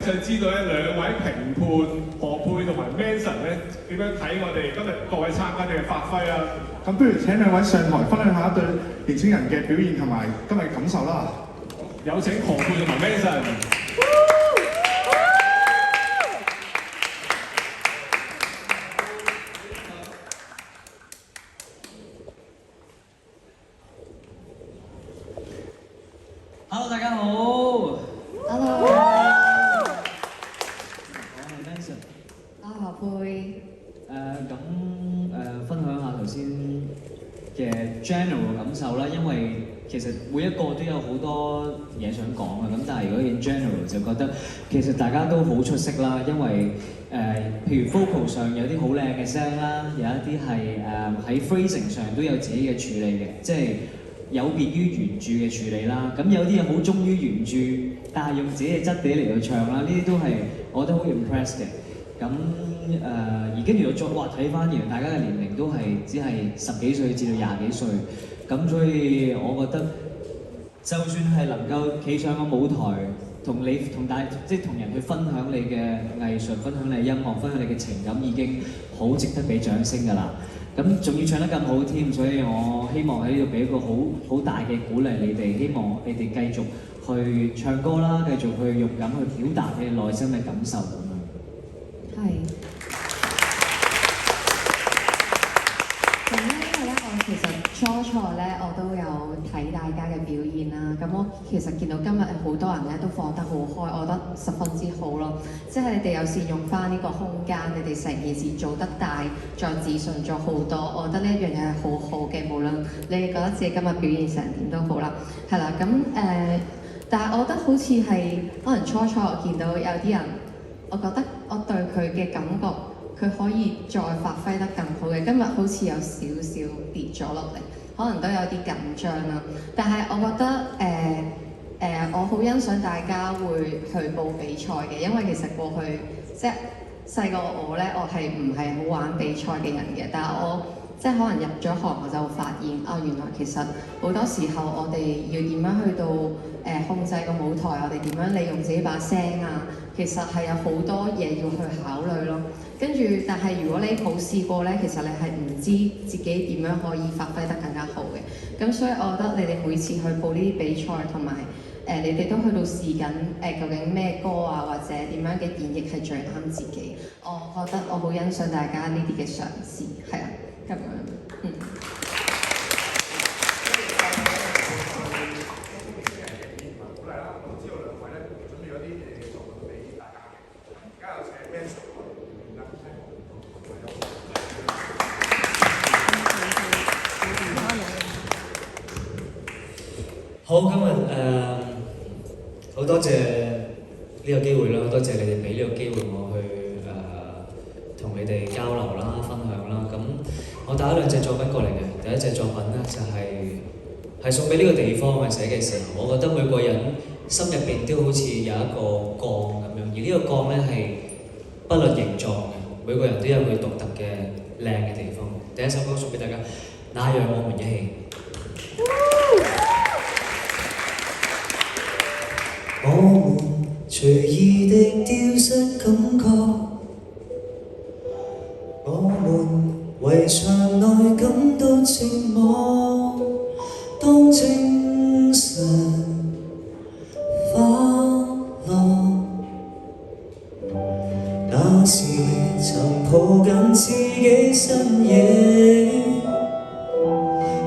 想知道咧兩位評判何佩同埋 Manson 咧點樣睇我哋今日各位參加者嘅發揮啊？咁不如請兩位上台分享下對年青人嘅表現同埋今日嘅感受啦。有請何佩同埋 Manson。Hello， 大家好。Hello。我係 Manson。何佩。分享下頭先嘅 general 感受啦，因為其實每一個都有好多嘢想講啊，咁但係如果 in general 就覺得其實大家都好出色啦，因為譬如 vocal 上有啲好靚嘅聲啦，有一啲係喺 phrasing 上都有自己嘅處理嘅，即係有別於原著嘅處理啦。咁有啲嘢好忠於原著，但係用自己嘅質地嚟到唱啦，呢啲都係我覺得好 impress 嘅。咁而跟住我再睇翻，原來大家嘅年齡都係只係10幾歲至到20幾歲，咁所以我覺得就算係能夠企上個舞台，同人去分享你嘅藝術，分享你嘅音樂，分享你嘅情感，已經好值得俾掌聲㗎啦。咁仲要唱得咁好添，所以我希望喺呢度俾一個好大嘅鼓勵你哋，希望你哋繼續去唱歌啦，繼續去勇敢去表達你內心嘅感受咁樣。係。咁咧，因為咧，我其實初咧我都有睇大家嘅表現啦。咁我其實見到今日好多人咧都放得好開，我覺得十分之好咯。即係你哋有善用翻呢個空間，你哋成件事做得大，再自信咗好多。我覺得呢一樣嘢係好好嘅，無論你哋覺得自己今日表現成點都好啦。係啦，咁但係我覺得好似係可能初我見到有啲人。我覺得我對佢嘅感覺，佢可以再發揮得更好嘅。今日好似有少少跌咗落嚟，可能都有啲緊張啦。但係我覺得我好欣賞大家會去報比賽嘅，因為其實過去即係細個我咧，我係唔係好玩比賽嘅人嘅，但係我即係可能入咗行，我就發現啊，原來其實好多時候我哋要點樣去到控制個舞台，我哋點樣利用自己把聲啊，其實係有好多嘢要去考慮咯。跟住，但係如果你冇試過咧，其實你係唔知自己點樣可以發揮得更加好嘅。咁所以我覺得你哋每次去報呢啲比賽，同埋你哋都去到試緊究竟咩歌啊，或者點樣嘅演繹係最啱自己。我覺得我好欣賞大家呢啲嘅嘗試，係啊。咁樣，好，今日好多謝呢個機會啦，多謝你哋俾呢個機會我去同你哋交流啦、分享啦。咁我帶咗2隻作品過嚟嘅，第一隻作品咧就係送俾呢個地方嘅寫嘅時候，我覺得每個人心入邊都好似有一個鋼咁樣，而呢個鋼咧係不論形狀嘅，每個人都有佢獨特嘅靚嘅地方。第一首歌送俾大家，那讓我們一起。我們隨意地丟失感覺，我們圍牆內感到寂寞，當精神花落，那時曾抱緊自己身影，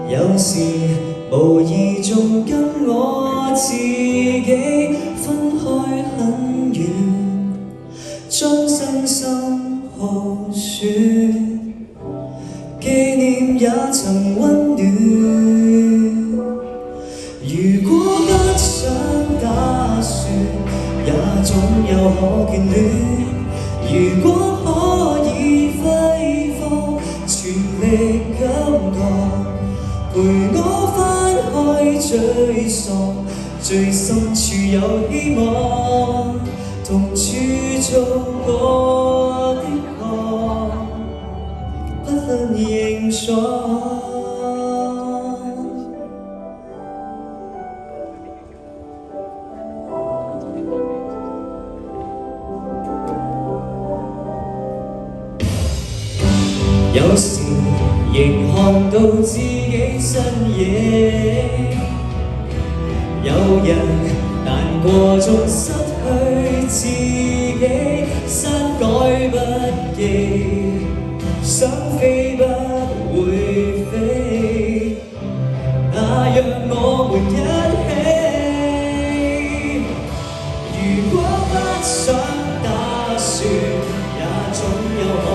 有時無意中跟我自己分開很遠，將聲心耗損，紀念也曾溫暖。如果不想打算，也總有可眷戀。如果可以揮霍全力感覺，陪我翻開沮喪，最深處有希望，同駐做我的歌，不論形狀。有時仍看到自己身影，有人難過中失去自己，山改不記，想飛不會飛，那讓我們一起。如果不想打算，也總有可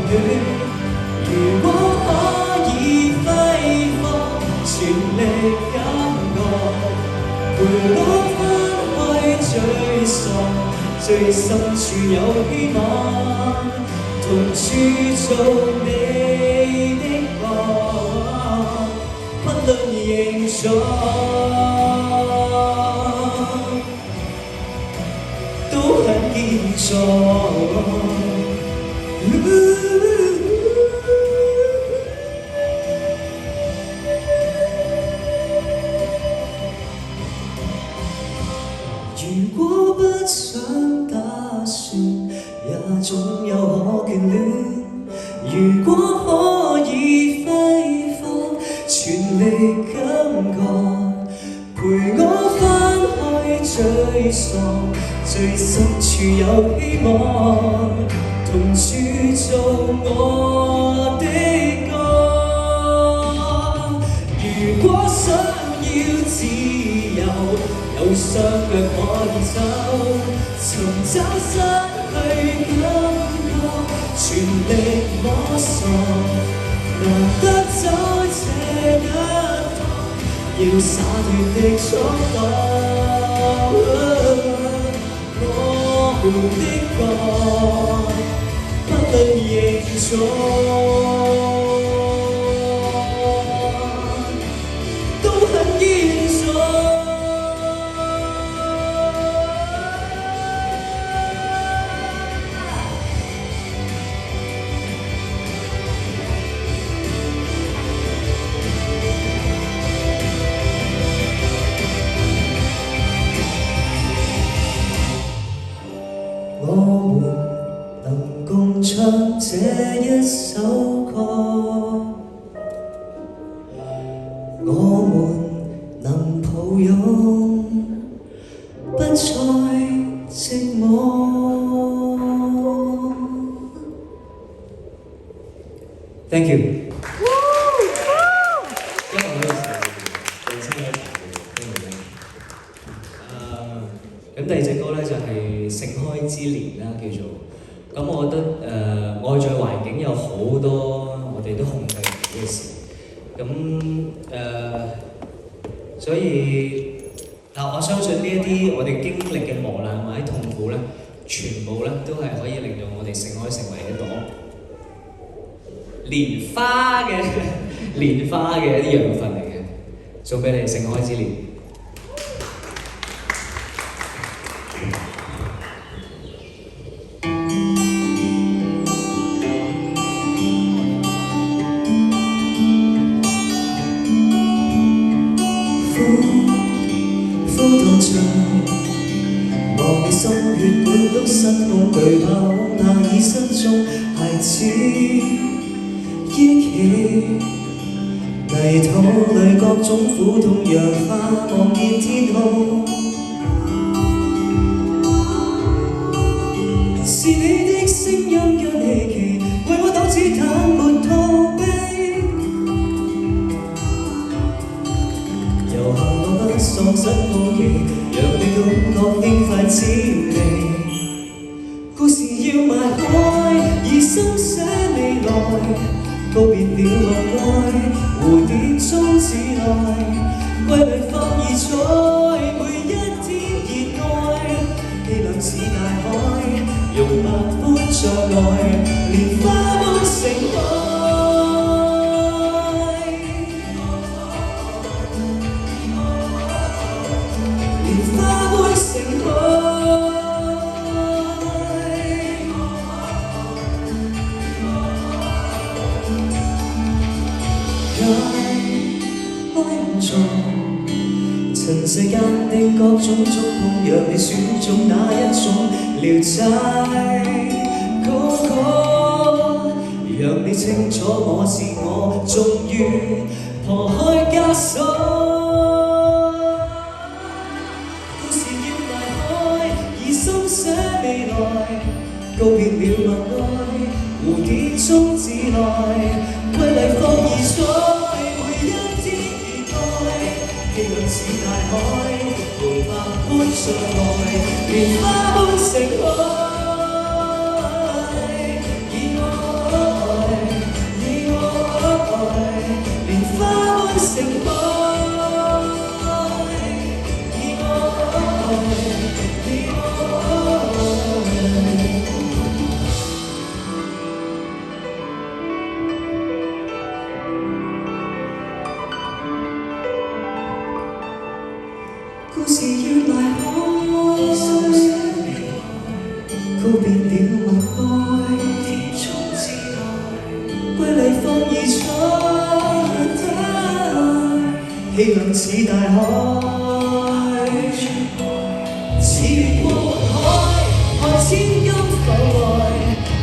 眷戀。如果可以揮霍，全力感覺，陪我翻去追索，最深處有希望，同處做你的我，不論形狀，都很堅壯。如果不想打算，也總有可眷戀。如果可以揮霍，全力感覺，陪我翻去追索，最深處有希望，同處做我的歌。如果想要自由，有雙腳可以走，尋找失去感覺，全力摸索，難得走這一趟，要灑脫的衝動。我們的愛，不論形狀，都很堅壯。我們能共唱這一首歌，我們能抱擁，不再寂寞。Thank you。因為我有時本身有咁第二隻歌咧就係《盛開之年》啦，叫做。咁我覺得外在環境有好多我哋都控制唔到嘅事。咁所以我相信呢一啲我哋經歷嘅磨難或者痛苦咧，全部咧都係可以令到我哋盛開成為一朵蓮花嘅一啲養分嚟嘅，送俾你盛開之年。望你心血管都失控，懼怕我難以失蹤，孩子憶起泥土裏各種苦痛，讓花望見天空。是你的聲音跟希冀，為我擋子彈沒逃避，遊行我不喪失好奇。讓你感覺輕快滋味，故事要邁開，以心寫未來，告別了樂愛，蝴蝶終止來，歸來放異彩，每一天熱愛，氣量似大海，容不般障礙，蓮花般盛開。塵世間的各種觸碰，讓你選中哪一種聊齋高歌，讓讓你清楚我是我，終於破開枷鎖。故事要埋開，以心寫未來，告別了默哀，蝴蝶中自來，瑰麗放異彩，每一天熱愛，氣量似大海，無百般障礙，蓮花般盛開。盛開，以愛，以故事要埋開，告別了默哀，甜中自來，瑰麗放異彩。氣量似大海，似越過雲海，看千金浮來，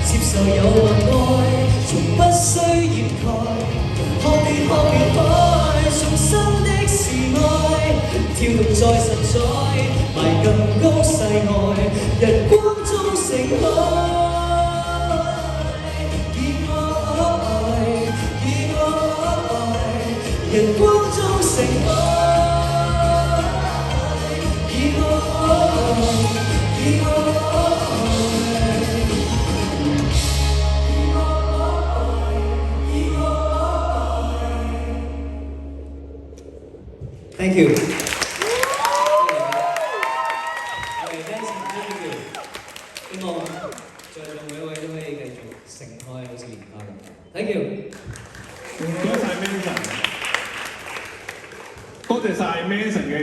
接受誘惑愛，從不需掩蓋。看別海，重生的是愛，跳動在神在，邁更高世外，日光中盛開。日光中盛開，以愛，以愛。Thank you。希望在座每一位都可以繼續盛開，好似蓮花咁。Thank you。多謝晒 Manson，多謝晒 Manson 嘅。